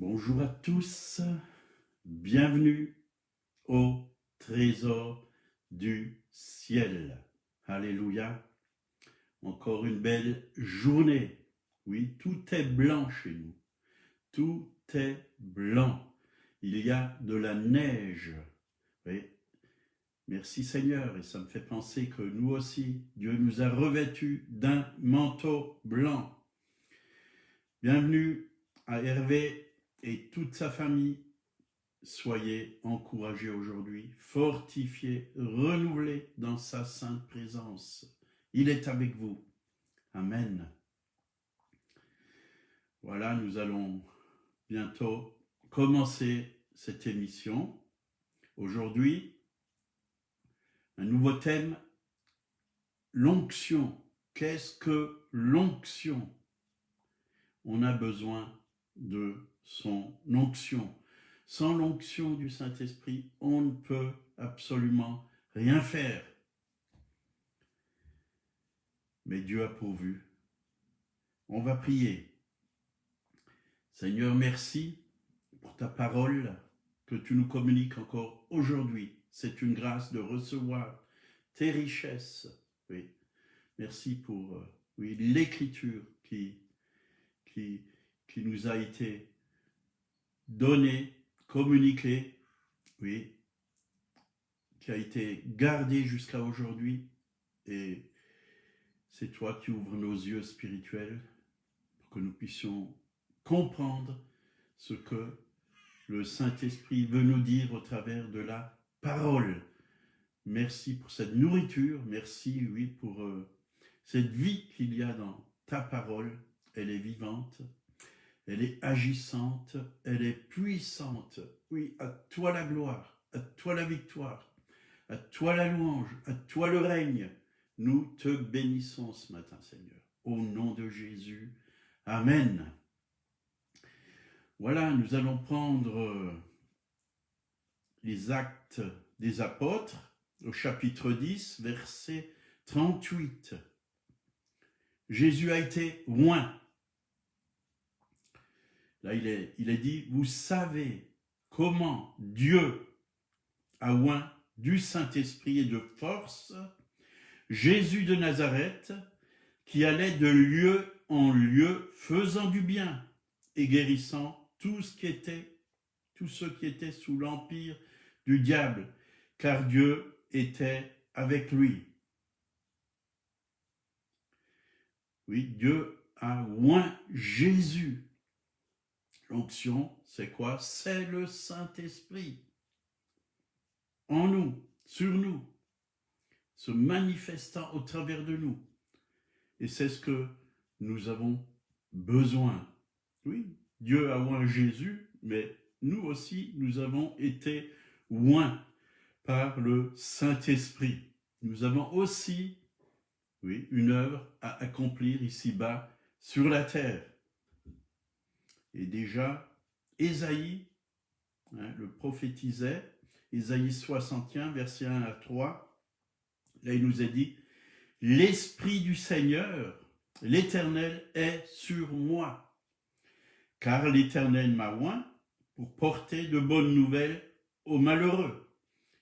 Bonjour à tous, bienvenue au trésor du ciel. Alléluia, encore une belle journée. Oui, tout est blanc chez nous, tout est blanc. Il y a de la neige. Oui. Merci Seigneur, et ça me fait penser que nous aussi, Dieu nous a revêtus d'un manteau blanc. Bienvenue à Hervé et toute sa famille. Soyez encouragés aujourd'hui, fortifiés, renouvelés dans sa sainte présence. Il est avec vous. Amen. Voilà, nous allons bientôt commencer cette émission. Aujourd'hui, un nouveau thème, l'onction. Qu'est-ce que l'onction? On a besoin de son onction. Sans l'onction du Saint-Esprit, on ne peut absolument rien faire. Mais Dieu a pourvu. On va prier. Seigneur, merci pour ta parole que tu nous communiques encore aujourd'hui. C'est une grâce de recevoir tes richesses. Oui. Merci pour l'écriture qui nous a été donnée, communiquée, oui, qui a été gardée jusqu'à aujourd'hui. Et c'est toi qui ouvres nos yeux spirituels pour que nous puissions comprendre ce que le Saint-Esprit veut nous dire au travers de la parole. Merci pour cette nourriture, merci, oui, pour cette vie qu'il y a dans ta parole. Elle est vivante, elle est agissante, elle est puissante. Oui, à toi la gloire, à toi la victoire, à toi la louange, à toi le règne. Nous te bénissons ce matin, Seigneur. Au nom de Jésus, amen. Voilà, nous allons prendre les Actes des Apôtres, au chapitre 10, verset 38. Jésus a été oint. Là, il est dit, vous savez comment Dieu a oint du Saint-Esprit et de force Jésus de Nazareth, qui allait de lieu en lieu, faisant du bien et guérissant tous ceux qui étaient sous l'empire du diable, car Dieu était avec lui. Oui, Dieu a oint Jésus. L'onction, c'est quoi? C'est le Saint-Esprit en nous, sur nous, se manifestant au travers de nous. Et c'est ce que nous avons besoin. Oui, Dieu a oint Jésus, mais nous aussi, nous avons été oints par le Saint-Esprit. Nous avons aussi, oui, une œuvre à accomplir ici-bas sur la terre. Et déjà, Ésaïe le prophétisait, Ésaïe 61, verset 1 à 3, là il nous est dit, « L'Esprit du Seigneur, l'Éternel est sur moi, car l'Éternel m'a oint pour porter de bonnes nouvelles aux malheureux.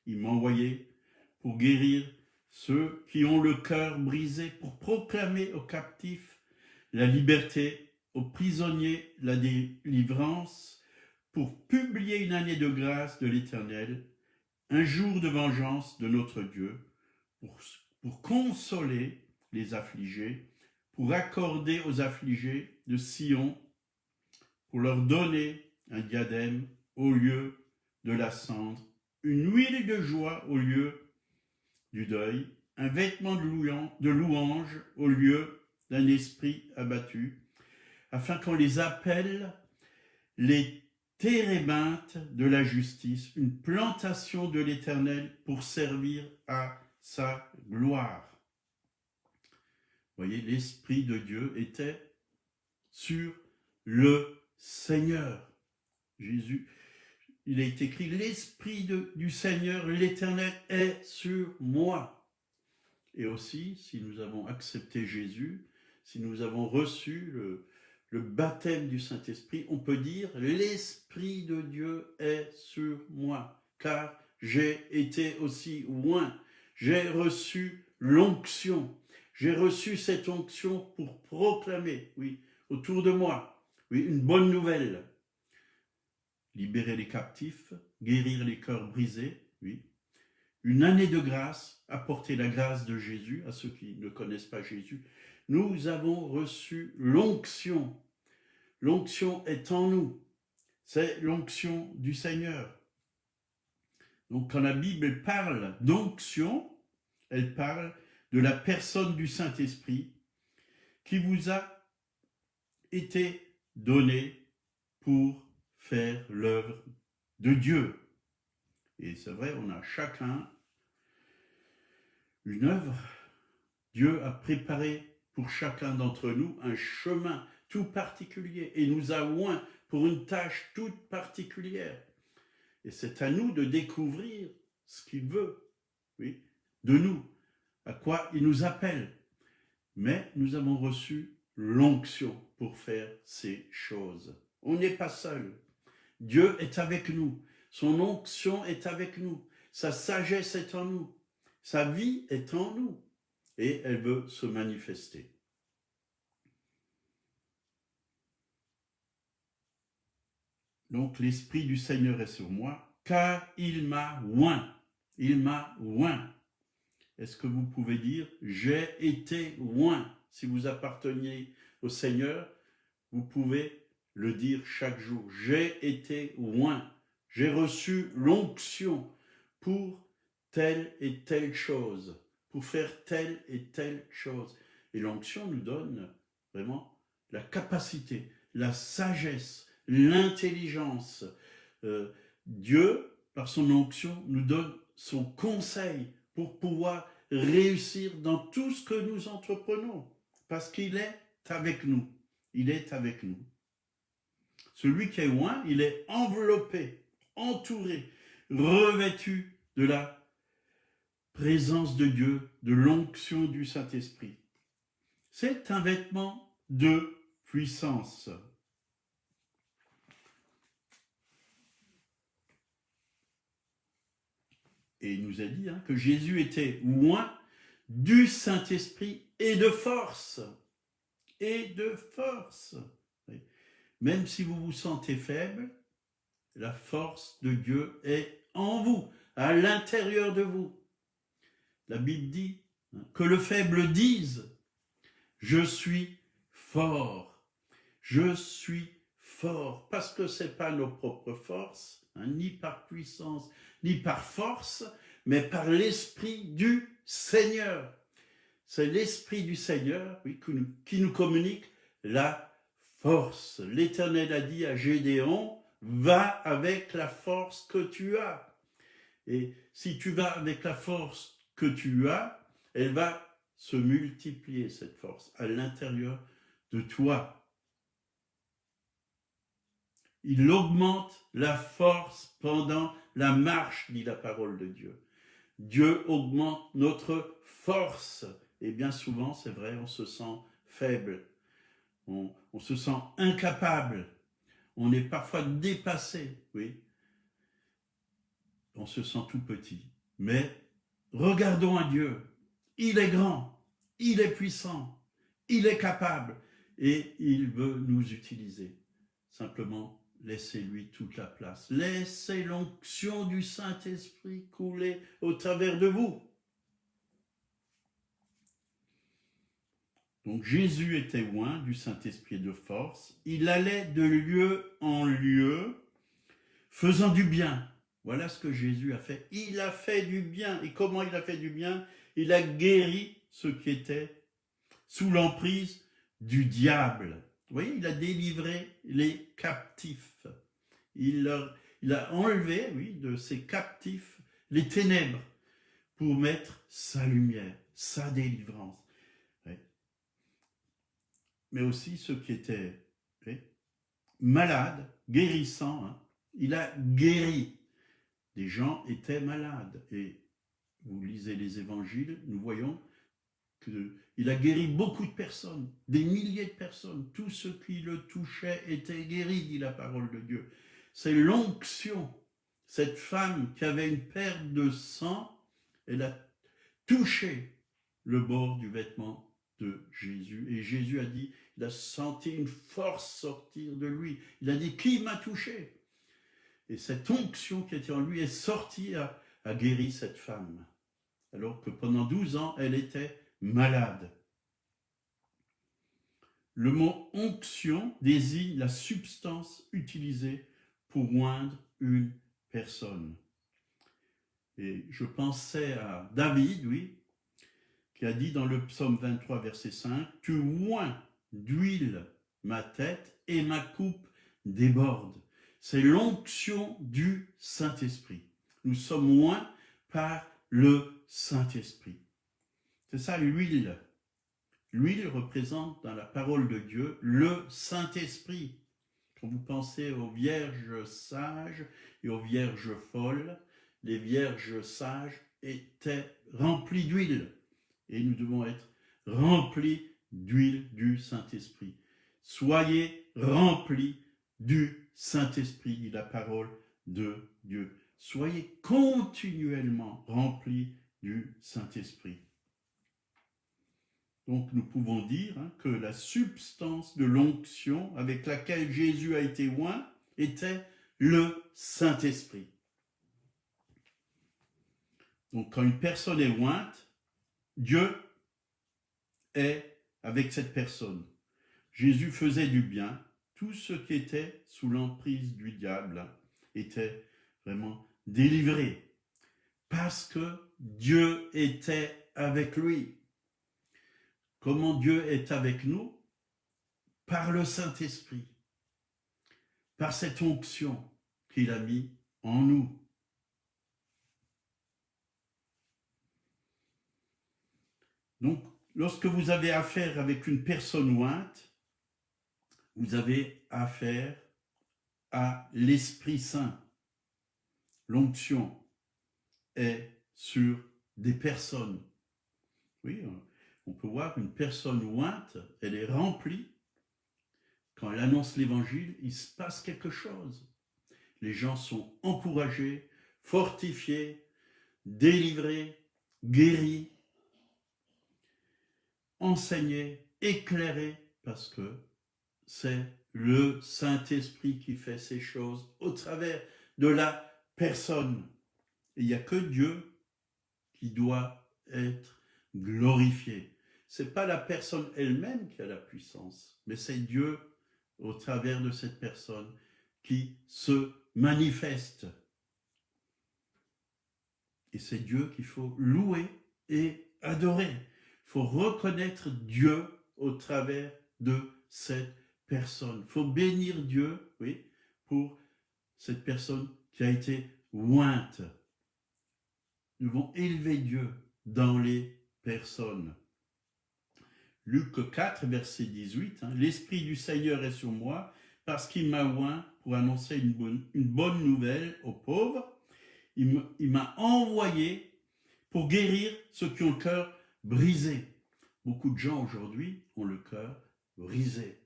Il m'a envoyé pour guérir ceux qui ont le cœur brisé, pour proclamer aux captifs la liberté, aux prisonniers la délivrance, pour publier une année de grâce de l'Éternel, un jour de vengeance de notre Dieu, pour consoler les affligés, pour accorder aux affligés de Sion, pour leur donner un diadème au lieu de la cendre, une huile de joie au lieu du deuil, un vêtement de louange au lieu d'un esprit abattu, afin qu'on les appelle les térébintes de la justice, une plantation de l'Éternel pour servir à sa gloire. Vous voyez, l'Esprit de Dieu était sur le Seigneur. Jésus, il est écrit, l'Esprit du Seigneur, l'Éternel est sur moi. Et aussi, si nous avons accepté Jésus, si nous avons reçu le baptême du Saint-Esprit, on peut dire « L'Esprit de Dieu est sur moi, car j'ai été aussi oint. J'ai reçu l'onction. J'ai reçu cette onction pour proclamer, oui, autour de moi, oui, une bonne nouvelle. Libérer les captifs, guérir les cœurs brisés, oui. Une année de grâce, apporter la grâce de Jésus à ceux qui ne connaissent pas Jésus. Nous avons reçu l'onction. L'onction est en nous. C'est l'onction du Seigneur. Donc quand la Bible parle d'onction, elle parle de la personne du Saint-Esprit qui vous a été donnée pour faire l'œuvre de Dieu. Et c'est vrai, on a chacun une œuvre. Dieu a préparé pour chacun d'entre nous un chemin tout particulier et nous a oint pour une tâche toute particulière. Et c'est à nous de découvrir ce qu'il veut, oui, de nous, à quoi il nous appelle. Mais nous avons reçu l'onction pour faire ces choses. On n'est pas seul. Dieu est avec nous. Son onction est avec nous. Sa sagesse est en nous. Sa vie est en nous. Et elle veut se manifester. Donc l'Esprit du Seigneur est sur moi, car il m'a oint. Il m'a oint. Est-ce que vous pouvez dire « j'ai été oint » ? Si vous apparteniez au Seigneur, vous pouvez le dire chaque jour. J'ai été oint. J'ai reçu l'onction pour telle et telle chose, pour faire telle et telle chose. Et l'onction nous donne vraiment la capacité, la sagesse, l'intelligence. Dieu, par son onction, nous donne son conseil pour pouvoir réussir dans tout ce que nous entreprenons, parce qu'il est avec nous. Il est avec nous. Celui qui est oint, il est enveloppé, entouré, revêtu de la présence de Dieu, de l'onction du Saint-Esprit. C'est un vêtement de puissance. Et il nous a dit que Jésus était oint du Saint-Esprit et de force. Et de force. Même si vous vous sentez faible, la force de Dieu est en vous, à l'intérieur de vous. La Bible dit que le faible dise « Je suis fort, je suis fort », parce que ce n'est pas nos propres forces, ni par puissance, ni par force, mais par l'Esprit du Seigneur. C'est l'Esprit du Seigneur, oui, qui nous communique la force. L'Éternel a dit à Gédéon, va avec la force que tu as. Et si tu vas avec la force que tu as, elle va se multiplier, cette force, à l'intérieur de toi. Il augmente la force pendant la marche, dit la parole de Dieu. Dieu augmente notre force. Et bien souvent, c'est vrai, on se sent faible. On se sent incapable, on est parfois dépassé, oui. On se sent tout petit. Mais regardons à Dieu. Il est grand, il est puissant, il est capable et il veut nous utiliser. Simplement, laissez-lui toute la place. Laissez l'onction du Saint-Esprit couler au travers de vous. Donc Jésus était oint du Saint-Esprit de force. Il allait de lieu en lieu, faisant du bien. Voilà ce que Jésus a fait. Il a fait du bien. Et comment il a fait du bien? Il a guéri ceux qui étaient sous l'emprise du diable. Vous voyez, il a délivré les captifs. Il a enlevé, oui, de ces captifs les ténèbres pour mettre sa lumière, sa délivrance. Mais aussi ceux qui étaient malades, guérissants. Il a guéri. Des gens étaient malades. Et vous lisez les évangiles, nous voyons il a guéri beaucoup de personnes, des milliers de personnes. Tous ceux qui le touchaient étaient guéris, dit la parole de Dieu. C'est l'onction. Cette femme qui avait une perte de sang, elle a touché le bord du vêtement de Jésus. Et Jésus a dit, il a senti une force sortir de lui. Il a dit, qui m'a touché? Et cette onction qui était en lui est sortie, a guéri cette femme. Alors que pendant 12 ans, elle était malade. Le mot onction désigne la substance utilisée pour oindre une personne. Et je pensais à David, oui, qui a dit dans le psaume 23, verset 5, « Tu oins d'huile ma tête et ma coupe déborde. » C'est l'onction du Saint-Esprit. Nous sommes oints par le Saint-Esprit. C'est ça l'huile. L'huile représente dans la parole de Dieu le Saint-Esprit. Quand vous pensez aux vierges sages et aux vierges folles, les vierges sages étaient remplies d'huile. Et nous devons être remplis d'huile du Saint-Esprit. Soyez remplis du Saint-Esprit, dit la parole de Dieu. Soyez continuellement remplis du Saint-Esprit. Donc nous pouvons dire que la substance de l'onction avec laquelle Jésus a été oint était le Saint-Esprit. Donc quand une personne est ointe, Dieu est avec cette personne. Jésus faisait du bien. Tout ce qui était sous l'emprise du diable était vraiment délivré. Parce que Dieu était avec lui. Comment Dieu est avec nous? Par le Saint-Esprit. Par cette onction qu'il a mis en nous. Donc, lorsque vous avez affaire avec une personne ointe, vous avez affaire à l'Esprit Saint. L'onction est sur des personnes. Oui, on peut voir une personne ointe, elle est remplie. Quand elle annonce l'Évangile, il se passe quelque chose. Les gens sont encouragés, fortifiés, délivrés, guéris, enseignés, éclairés, parce que c'est le Saint-Esprit qui fait ces choses au travers de la personne. Et il n'y a que Dieu qui doit être glorifié. Ce n'est pas la personne elle-même qui a la puissance, mais c'est Dieu au travers de cette personne qui se manifeste. Et c'est Dieu qu'il faut louer et adorer. Il faut reconnaître Dieu au travers de cette personne. Il faut bénir Dieu, oui, pour cette personne qui a été ointe. Nous devons élever Dieu dans les personnes. Luc 4, verset 18, l'Esprit du Seigneur est sur moi parce qu'il m'a oint pour annoncer une bonne nouvelle aux pauvres. Il m'a envoyé pour guérir ceux qui ont le cœur brisé. Beaucoup de gens aujourd'hui ont le cœur brisé.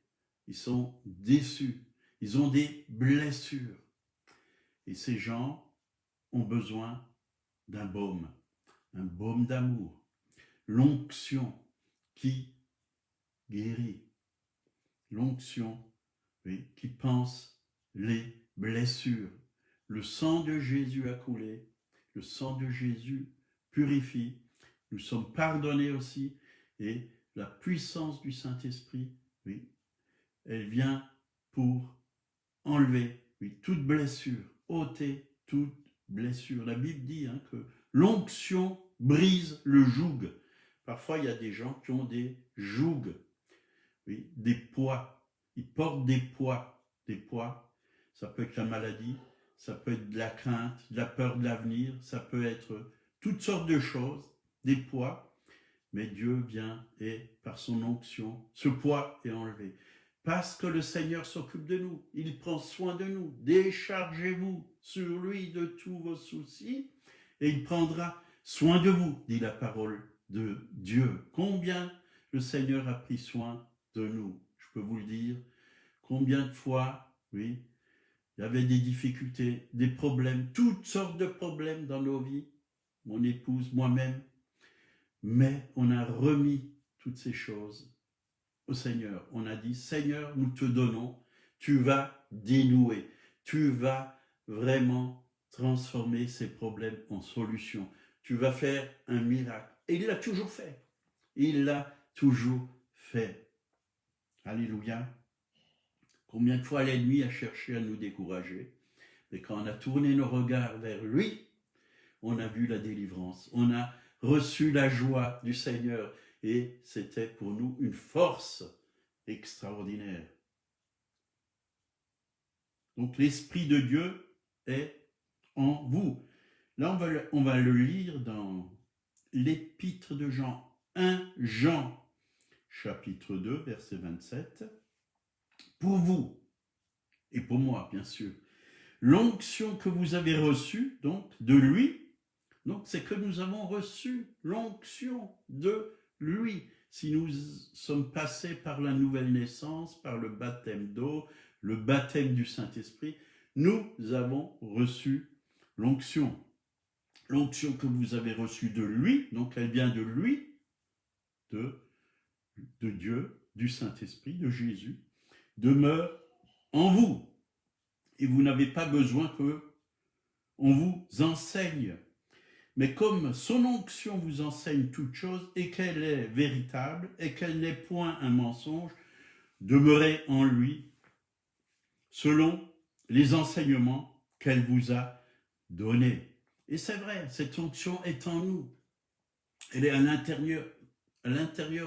Ils sont déçus. Ils ont des blessures. Et ces gens ont besoin d'un baume d'amour. L'onction qui guérit. L'onction, oui, qui panse les blessures. Le sang de Jésus a coulé. Le sang de Jésus purifie. Nous sommes pardonnés aussi. Et la puissance du Saint-Esprit, oui, elle vient pour enlever, oui, toute blessure, ôter toute blessure. La Bible dit que l'onction brise le joug. Parfois, il y a des gens qui ont des jougs, oui, des poids. Ils portent des poids. Des poids, ça peut être la maladie, ça peut être de la crainte, de la peur de l'avenir, ça peut être toutes sortes de choses, des poids. Mais Dieu vient et par son onction, ce poids est enlevé. Parce que le Seigneur s'occupe de nous, il prend soin de nous. Déchargez-vous sur lui de tous vos soucis et il prendra soin de vous, dit la parole de Dieu. Combien le Seigneur a pris soin de nous, je peux vous le dire. Combien de fois, oui, il y avait des difficultés, des problèmes, toutes sortes de problèmes dans nos vies, mon épouse, moi-même, mais on a remis toutes ces choses au Seigneur. On a dit, Seigneur, nous te donnons, tu vas dénouer, tu vas vraiment transformer ces problèmes en solutions. Tu vas faire un miracle. Et il l'a toujours fait. Il l'a toujours fait. Alléluia. Combien de fois l'ennemi a cherché à nous décourager, mais quand on a tourné nos regards vers lui, on a vu la délivrance, on a reçu la joie du Seigneur, et c'était pour nous une force extraordinaire. Donc l'Esprit de Dieu est en vous. Là, on va le lire dans l'Épître de Jean, 1 Jean, chapitre 2, verset 27. Pour vous, et pour moi, bien sûr, l'onction que vous avez reçue, donc, de lui, donc c'est que nous avons reçu l'onction de lui. Si nous sommes passés par la nouvelle naissance, par le baptême d'eau, le baptême du Saint-Esprit, nous avons reçu l'onction. L'onction que vous avez reçue de lui, donc elle vient de lui, de Dieu, du Saint-Esprit, de Jésus, demeure en vous. Et vous n'avez pas besoin qu'on vous enseigne. Mais comme son onction vous enseigne toute chose et qu'elle est véritable et qu'elle n'est point un mensonge, demeurez en lui selon les enseignements qu'elle vous a donnés. Et c'est vrai, cette onction est en nous. Elle est à l'intérieur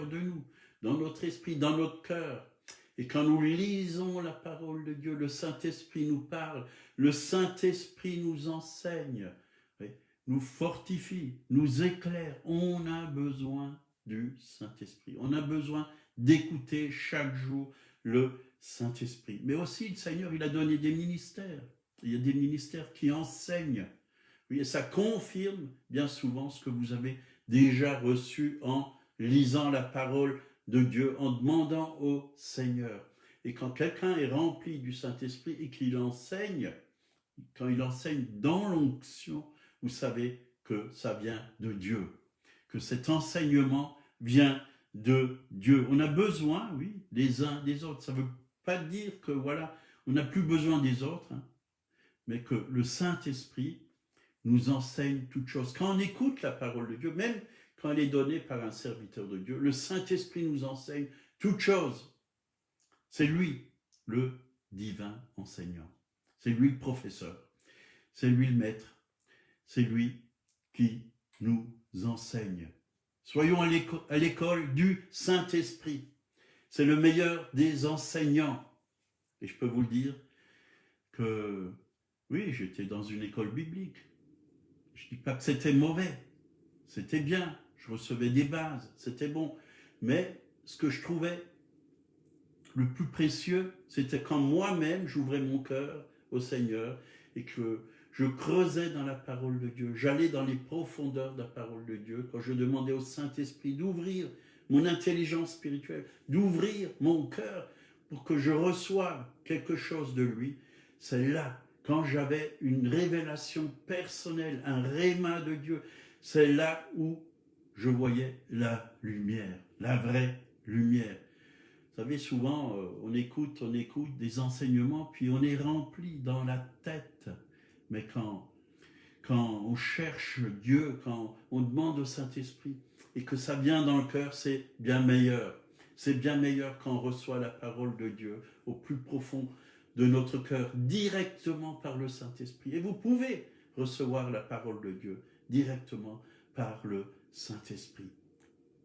de nous, dans notre esprit, dans notre cœur. Et quand nous lisons la parole de Dieu, le Saint-Esprit nous parle, le Saint-Esprit nous enseigne, nous fortifie, nous éclaire. On a besoin du Saint-Esprit. On a besoin d'écouter chaque jour le Saint-Esprit. Mais aussi, le Seigneur, il a donné des ministères. Il y a des ministères qui enseignent. Oui, et ça confirme bien souvent ce que vous avez déjà reçu en lisant la parole de Dieu, en demandant au Seigneur. Et quand quelqu'un est rempli du Saint-Esprit et qu'il enseigne, quand il enseigne dans l'onction, vous savez que ça vient de Dieu, que cet enseignement vient de Dieu. On a besoin, oui, des uns des autres. Ça ne veut pas dire que, voilà, on n'a plus besoin des autres, hein, mais que le Saint-Esprit nous enseigne toutes choses. Quand on écoute la parole de Dieu, même quand elle est donnée par un serviteur de Dieu, le Saint-Esprit nous enseigne toutes choses. C'est lui, le divin enseignant. C'est lui le professeur. C'est lui le maître. C'est lui qui nous enseigne. Soyons à l'école du Saint-Esprit. C'est le meilleur des enseignants. Et je peux vous le dire que, oui, j'étais dans une école biblique. Je ne dis pas que c'était mauvais. C'était bien. Je recevais des bases. C'était bon. Mais ce que je trouvais le plus précieux, c'était quand moi-même, j'ouvrais mon cœur au Seigneur et que je creusais dans la parole de Dieu. J'allais dans les profondeurs de la parole de Dieu quand je demandais au Saint-Esprit d'ouvrir mon intelligence spirituelle, d'ouvrir mon cœur pour que je reçoive quelque chose de lui. C'est là, quand j'avais une révélation personnelle, un réma de Dieu, c'est là où je voyais la lumière, la vraie lumière. Vous savez, souvent, on écoute des enseignements, puis on est rempli dans la tête. Mais quand on cherche Dieu, quand on demande au Saint-Esprit, et que ça vient dans le cœur, c'est bien meilleur. C'est bien meilleur quand on reçoit la parole de Dieu au plus profond de notre cœur, directement par le Saint-Esprit. Et vous pouvez recevoir la parole de Dieu directement par le Saint-Esprit.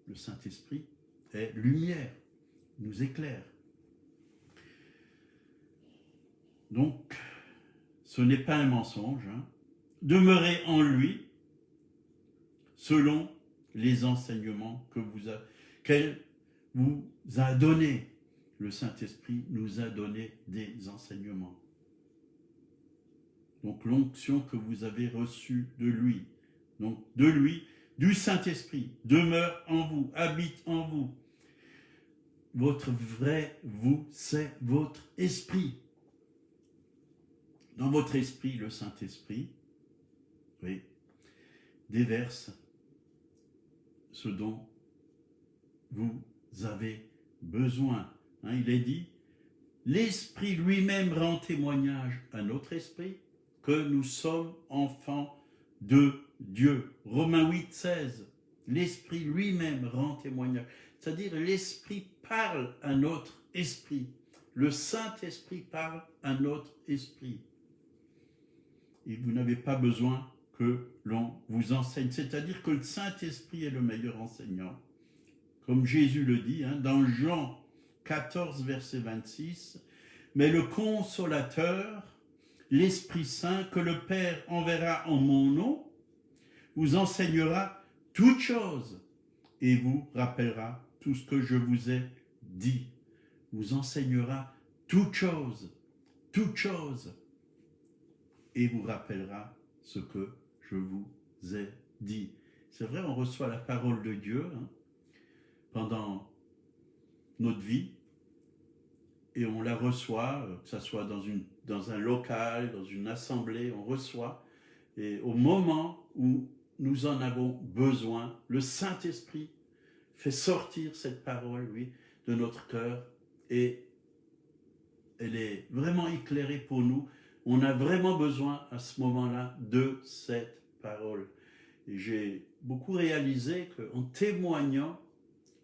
Le Saint-Esprit est lumière, nous éclaire. Donc, ce n'est pas un mensonge. Demeurez en lui selon les enseignements qu'elle vous a donnés. Le Saint-Esprit nous a donné des enseignements. Donc l'onction que vous avez reçue de lui. Donc de lui, du Saint-Esprit demeure en vous, habite en vous. Votre vrai vous, c'est votre esprit. Dans votre esprit, le Saint-Esprit, oui, déverse ce dont vous avez besoin. Hein, il est dit, l'Esprit lui-même rend témoignage à notre esprit que nous sommes enfants de Dieu. Romains 8, 16. L'Esprit lui-même rend témoignage. C'est-à-dire l'Esprit parle à notre esprit. Le Saint-Esprit parle à notre esprit. Et vous n'avez pas besoin que l'on vous enseigne. C'est-à-dire que le Saint-Esprit est le meilleur enseignant. Comme Jésus le dit, hein, dans Jean 14, verset 26, « Mais le Consolateur, l'Esprit Saint, que le Père enverra en mon nom, vous enseignera toutes choses et vous rappellera tout ce que je vous ai dit. » Vous enseignera toutes choses et vous rappellera ce que je vous ai dit. C'est vrai, on reçoit la parole de Dieu hein, pendant notre vie et on la reçoit, que ce soit dans un local, dans une assemblée, on reçoit. Et au moment où nous en avons besoin, le Saint-Esprit fait sortir cette parole, oui, de notre cœur et elle est vraiment éclairée pour nous. On a vraiment besoin à ce moment-là de cette parole. Et j'ai beaucoup réalisé qu'en témoignant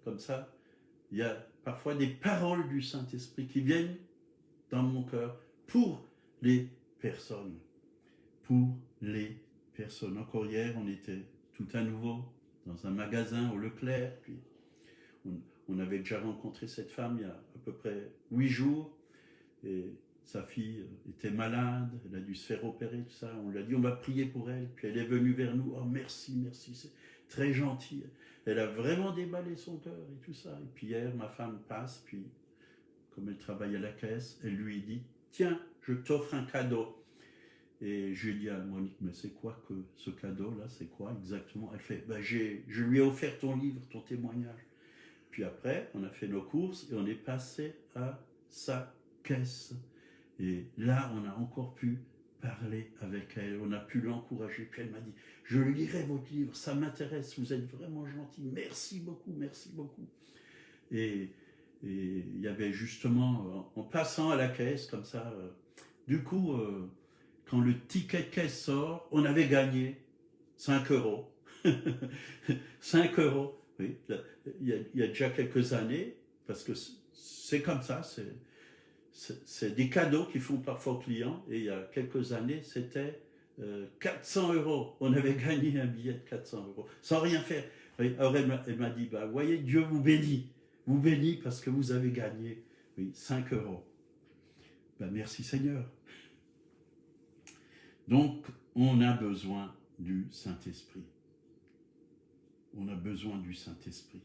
comme ça, il y a parfois des paroles du Saint-Esprit qui viennent dans mon cœur pour les personnes. Pour les personnes. Encore hier, on était tout à nouveau dans un magasin au Leclerc, puis on avait déjà rencontré cette femme il y a à peu près 8 jours, et sa fille était malade, elle a dû se faire opérer, tout ça. On lui a dit, on va prier pour elle. Puis elle est venue vers nous, oh merci, merci, c'est très gentil. Elle a vraiment déballé son cœur et tout ça. Et puis hier, ma femme passe, puis comme elle travaille à la caisse, elle lui dit, tiens, je t'offre un cadeau. Et je lui ai dit à Monique, mais c'est quoi que ce cadeau-là, c'est quoi exactement? Elle fait, ben je lui ai offert ton livre, ton témoignage. Puis après, on a fait nos courses et on est passé à sa caisse. Et là, on a encore pu parler avec elle, on a pu l'encourager. Puis elle m'a dit, je lirai votre livre, ça m'intéresse, vous êtes vraiment gentil, merci beaucoup, merci beaucoup. Et il y avait justement, en passant à la caisse comme ça, du coup, quand le ticket de caisse sort, on avait gagné 5 euros. 5 euros, oui, il y a déjà quelques années, parce que c'est comme ça, c'est des cadeaux qu'ils font parfois aux clients, et il y a quelques années, c'était 400 euros. On avait gagné un billet de 400 euros, sans rien faire. Alors elle m'a dit, bah, voyez, Dieu vous bénit parce que vous avez gagné 5 euros. Bah, merci Seigneur. Donc, on a besoin du Saint-Esprit. On a besoin du Saint-Esprit.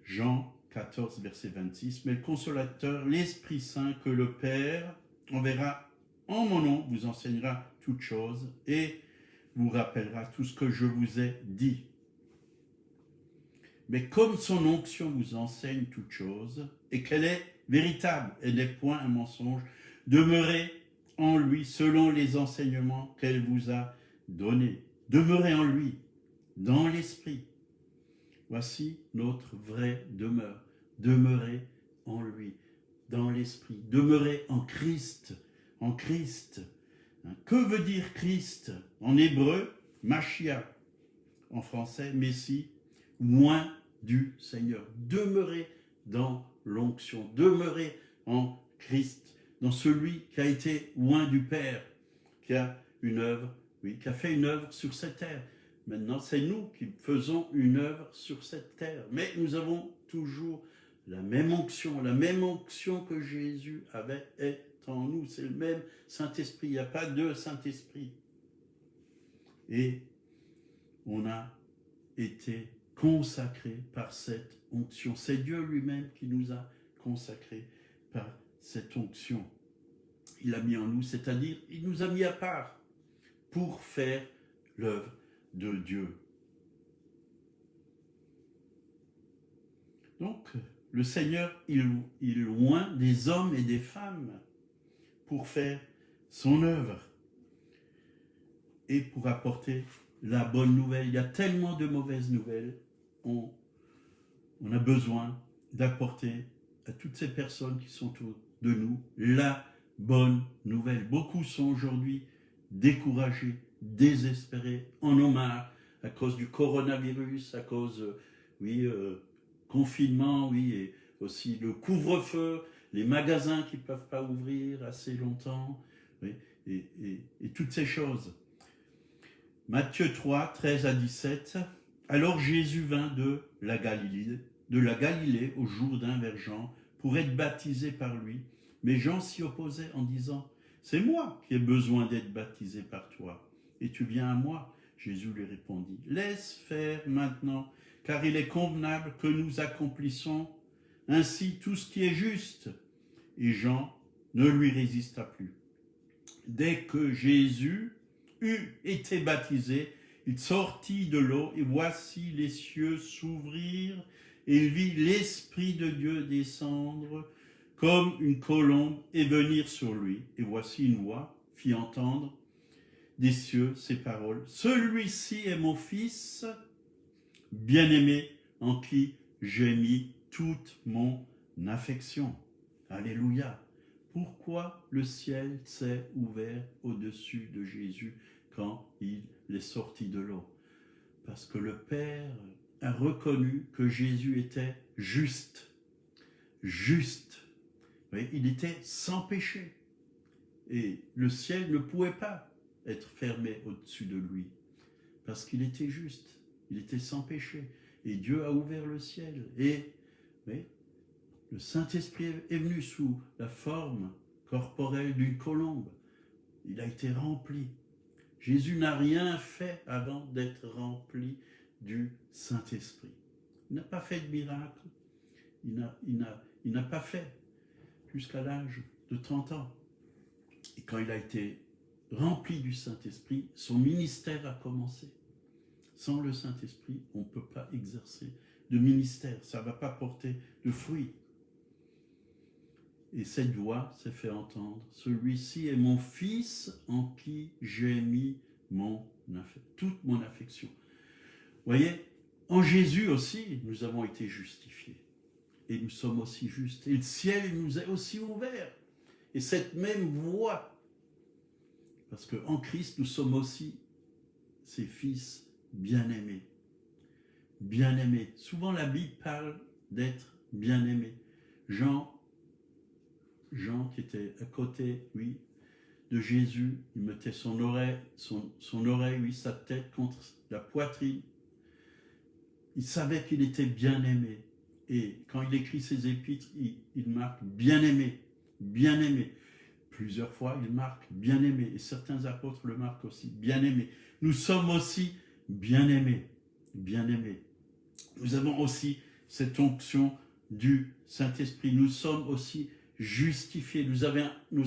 Jean 14, verset 26. « Mais le Consolateur, l'Esprit Saint, que le Père enverra en mon nom, vous enseignera toutes choses et vous rappellera tout ce que je vous ai dit. Mais comme son onction vous enseigne toutes choses et qu'elle est véritable et n'est point un mensonge, demeurez en lui selon les enseignements qu'elle vous a donnés. Demeurez en lui, dans l'Esprit. Voici notre vraie demeure. Demeurez en lui, dans l'Esprit. Demeurez en Christ. En Christ. Que veut dire Christ? En hébreu, Mashiach. En français, Messie, oint du Seigneur. Demeurez dans l'onction. Demeurez en Christ, dans celui qui a été oint du Père, qui a une œuvre, qui a fait une œuvre sur cette terre. Maintenant, c'est nous qui faisons une œuvre sur cette terre. Mais nous avons toujours la même onction que Jésus avait est en nous. C'est le même Saint-Esprit. Il n'y a pas deux Saint-Esprit. Et on a été consacrés par cette onction. C'est Dieu lui-même qui nous a consacrés par cette onction. Il a mis en nous, c'est-à-dire, il nous a mis à part pour faire l'œuvre de Dieu. Donc, le Seigneur, il oint des hommes et des femmes pour faire son œuvre et pour apporter la bonne nouvelle. Il y a tellement de mauvaises nouvelles. On a besoin d'apporter à toutes ces personnes qui sont autour de nous la bonne nouvelle. Beaucoup sont aujourd'hui découragés, désespérés, en ont marre à cause du coronavirus, à cause, confinement, et aussi le couvre-feu, les magasins qui ne peuvent pas ouvrir assez longtemps, et toutes ces choses. Matthieu 3, 13 à 17. Alors Jésus vint de la Galilée au Jourdain vers Jean pour être baptisé par lui. Mais Jean s'y opposait en disant, « C'est moi qui ai besoin d'être baptisé par toi, et tu viens à moi ?» Jésus lui répondit, « Laisse faire maintenant, car il est convenable que nous accomplissions ainsi tout ce qui est juste. » Et Jean ne lui résista plus. Dès que Jésus eut été baptisé, il sortit de l'eau, et voici les cieux s'ouvrirent, et il vit l'Esprit de Dieu descendre comme une colombe et venir sur lui. Et voici une voix fit entendre des cieux ces paroles. « Celui-ci est mon Fils bien-aimé, en qui j'ai mis toute mon affection. » Alléluia. Pourquoi le ciel s'est ouvert au-dessus de Jésus quand il est sorti de l'eau? Parce que le Père a reconnu que Jésus était juste. Juste. Oui, il était sans péché. Et le ciel ne pouvait pas être fermé au-dessus de lui. Parce qu'il était juste. Il était sans péché. Et Dieu a ouvert le ciel. Et le Saint-Esprit est venu sous la forme corporelle d'une colombe. Il a été rempli. Jésus n'a rien fait avant d'être rempli du Saint-Esprit. Il n'a pas fait de miracle. Il n'a pas fait jusqu'à l'âge de 30 ans. Et quand il a été rempli du Saint-Esprit, son ministère a commencé. Sans le Saint-Esprit, on ne peut pas exercer de ministère. Ça ne va pas porter de fruits. Et cette voix s'est fait entendre. Celui-ci est mon Fils en qui j'ai mis toute mon affection. Vous voyez, en Jésus aussi, nous avons été justifiés. Et nous sommes aussi justes. Et le ciel nous est aussi ouvert. Et cette même voix, parce qu'en Christ, nous sommes aussi ses fils bien-aimés. Bien-aimés. Souvent, la Bible parle d'être bien-aimé. Jean qui était à côté, de Jésus, il mettait son oreille, sa tête contre la poitrine. Il savait qu'il était bien-aimé. Et quand il écrit ses épîtres, il marque bien-aimé, bien-aimé. Plusieurs fois, il marque bien-aimé. Et certains apôtres le marquent aussi, bien-aimé. Nous sommes aussi bien-aimés, bien-aimés. Nous avons aussi cette onction du Saint-Esprit. Nous sommes aussi justifiés. Nous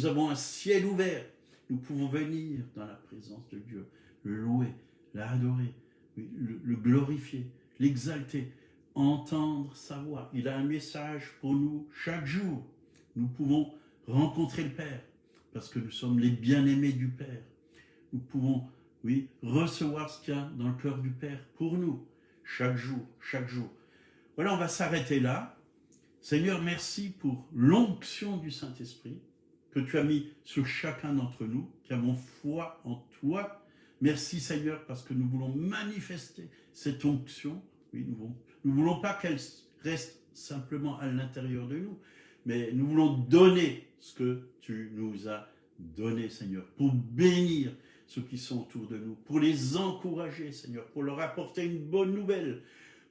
avons un ciel ouvert. Nous pouvons venir dans la présence de Dieu, le louer, l'adorer, le glorifier, l'exalter, entendre sa voix. Il a un message pour nous chaque jour. Nous pouvons rencontrer le Père parce que nous sommes les bien-aimés du Père. Nous pouvons, recevoir ce qu'il y a dans le cœur du Père pour nous, chaque jour, chaque jour. Voilà, on va s'arrêter là. Seigneur, merci pour l'onction du Saint-Esprit que tu as mis sur chacun d'entre nous, qui avons foi en toi. Merci Seigneur, parce que nous voulons manifester cette onction. Oui, nous ne voulons pas qu'elle reste simplement à l'intérieur de nous, mais nous voulons donner ce que tu nous as donné, Seigneur, pour bénir ceux qui sont autour de nous, pour les encourager, Seigneur, pour leur apporter une bonne nouvelle,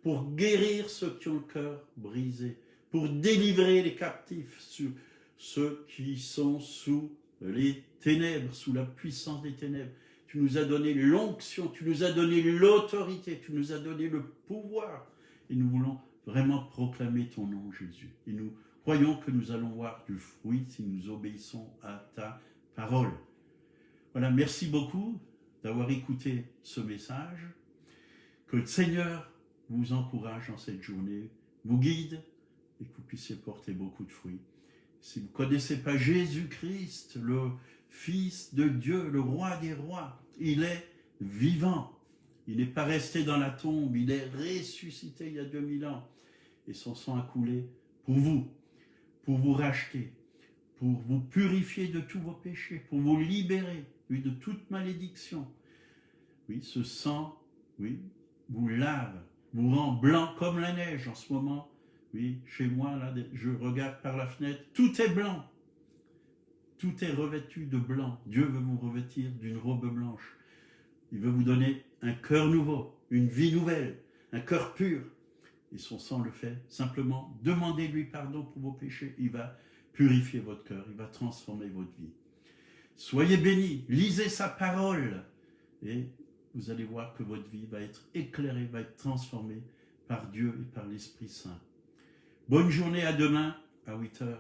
pour guérir ceux qui ont le cœur brisé, pour délivrer les captifs, sur ceux qui sont sous les ténèbres, sous la puissance des ténèbres. Tu nous as donné l'onction, tu nous as donné l'autorité, tu nous as donné le pouvoir. Et nous voulons vraiment proclamer ton nom, Jésus. Et nous croyons que nous allons voir du fruit si nous obéissons à ta parole. Voilà, merci beaucoup d'avoir écouté ce message. Que le Seigneur vous encourage en cette journée, vous guide et que vous puissiez porter beaucoup de fruits. Si vous ne connaissez pas Jésus-Christ, le Fils de Dieu, le Roi des rois, il est vivant. Il n'est pas resté dans la tombe, il est ressuscité il y a 2000 ans. Et son sang a coulé pour vous racheter, pour vous purifier de tous vos péchés, pour vous libérer, oui, de toute malédiction. Oui, ce sang, oui, vous lave, vous rend blanc comme la neige en ce moment. Oui, chez moi, là, je regarde par la fenêtre, tout est blanc. Tout est revêtu de blanc. Dieu veut vous revêtir d'une robe blanche. Il veut vous donner un cœur nouveau, une vie nouvelle, un cœur pur. Et son sang le fait. Simplement, demandez-lui pardon pour vos péchés. Il va purifier votre cœur, il va transformer votre vie. Soyez bénis, lisez sa parole et vous allez voir que votre vie va être éclairée, va être transformée par Dieu et par l'Esprit Saint. Bonne journée, à demain à 8h.